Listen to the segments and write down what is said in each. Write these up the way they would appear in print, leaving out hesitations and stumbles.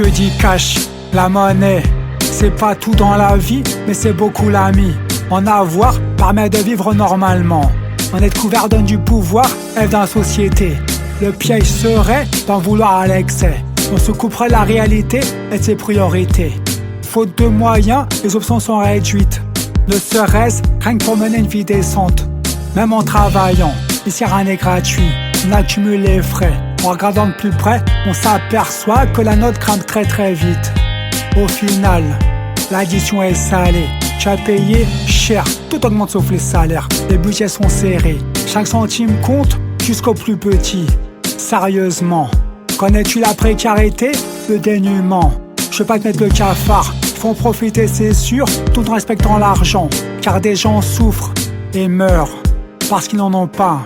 te dis cash, la monnaie, c'est pas tout dans la vie, mais c'est beaucoup l'ami. En avoir permet de vivre normalement. En être couvert donne du pouvoir, aide dans la société. Le piège serait d'en vouloir à l'excès. On se couperait la réalité et de ses priorités. Faute de moyens, les options sont réduites. Ne serait-ce rien que pour mener une vie décente. Même en travaillant, ici rien n'est gratuit. On accumule les frais. En regardant de plus près, on s'aperçoit que la note grimpe très très vite. Au final, l'addition est salée. Tu as payé cher, tout augmente sauf les salaires. Les budgets sont serrés, chaque centime compte jusqu'au plus petit. Sérieusement, connais-tu la précarité, le dénuement? Je veux pas te mettre le cafard, faut en profiter c'est sûr, tout en respectant l'argent. Car des gens souffrent et meurent parce qu'ils n'en ont pas,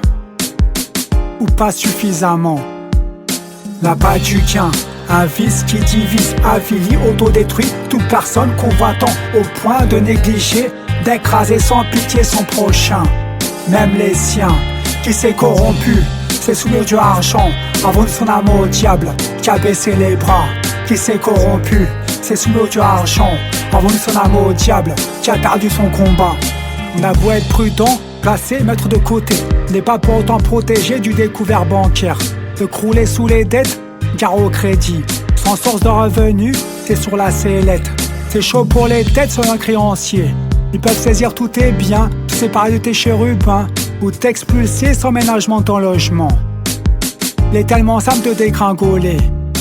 ou pas suffisamment. La bas du gain, un vice qui divise, affilie, autodétruit toute personne convoitant au point de négliger, d'écraser sans pitié son prochain, même les siens. Qui s'est corrompu, s'est soumis au dieu argent, avant son amour au diable, qui a baissé les bras. Qui s'est corrompu, s'est soumis au dieu argent, avant son amour au diable, qui a perdu son combat. On a beau être prudent, placé, mettre de côté, n'est pas pour autant protégé du découvert bancaire. De crouler sous les dettes, gare au crédit. Sans source de revenus, c'est sur la sellette. C'est chaud pour les têtes sur un créancier. Ils peuvent saisir tous tes biens, te séparer de tes chérubins, ou t'expulser sans ménagement de ton logement. Il est tellement simple de dégringoler.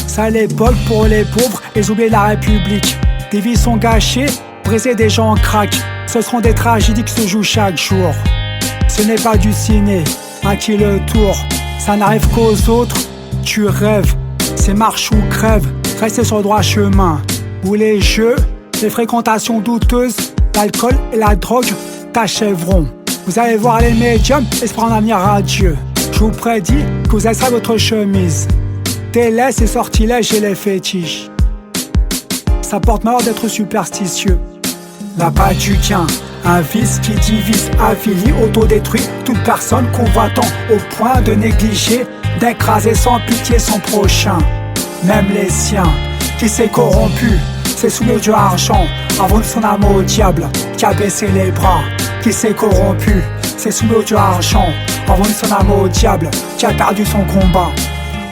Ça l'époque pour les pauvres et oublier la République. Des vies sont gâchées, brisées, des gens craquent. Ce seront des tragédies qui se jouent chaque jour. Ce n'est pas du ciné, à qui le tour? Ça n'arrive qu'aux autres, tu rêves. C'est marche ou crève, rester sur le droit chemin. Où les jeux, les fréquentations douteuses, l'alcool et la drogue t'achèveront. Vous allez voir les médiums et se prendre un avenir radieux. Je vous prédis que vous laisserez votre chemise. Délaisse et sortilèges et les fétiches. Ça porte malheur d'être superstitieux. La bas du gain, un vice qui divise, affilie, autodétruit toute personne convoitant au point de négliger, d'écraser sans pitié son prochain, même les siens. Qui s'est corrompu, s'est soumis au dieu argent, avant de son amour au diable, qui a baissé les bras. Qui s'est corrompu, s'est soumis au dieu argent, avant de son amour au diable, qui a perdu son combat.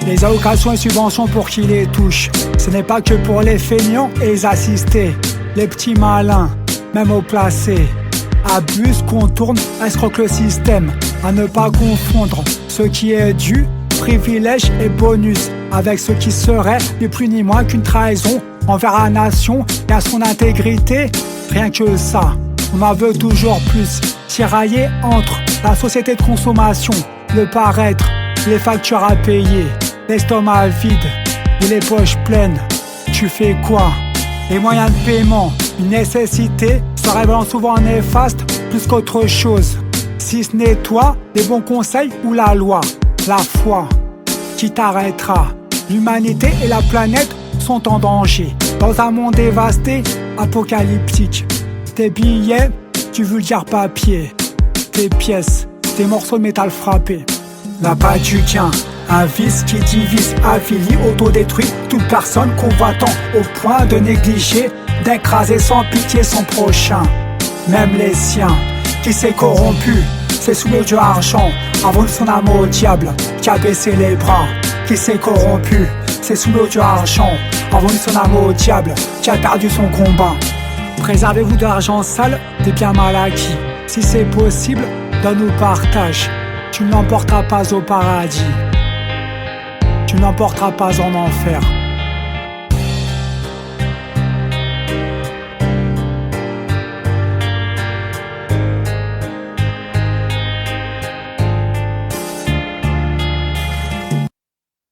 Les allocations et subventions pour qui les touchent, ce n'est pas que pour les feignants et les assistés. Les petits malins, même au placé, abusent, contournent, escroquent le système. À ne pas confondre ce qui est dû, privilège et bonus, avec ce qui serait ni plus ni moins qu'une trahison envers la nation et à son intégrité. Rien que ça, on en veut toujours plus. Tiraillé entre la société de consommation, le paraître, les factures à payer, l'estomac vide et les poches pleines. Tu fais quoi? Les moyens de paiement, une nécessité, se révélant souvent néfaste plus qu'autre chose. Si ce n'est toi, les bons conseils ou la loi, la foi qui t'arrêtera. L'humanité et la planète sont en danger. Dans un monde dévasté, apocalyptique. Tes billets, du vulgaire papier. Tes pièces, des morceaux de métal frappés. La bas du gain, un vice qui divise, affilie, autodétruit toute personne convoitant au point de négliger, d'écraser sans pitié son prochain, même les siens. Qui s'est corrompu, s'est soumis au dieu argent, avant de son amour au diable, qui a baissé les bras. Qui s'est corrompu, s'est soumis au dieu argent, avant de son amour au diable, qui a perdu son combat. Préservez-vous de l'argent sale, des biens mal acquis. Si c'est possible, donne-nous partage. Tu ne l'emporteras pas au paradis. Tu n'emporteras pas en enfer.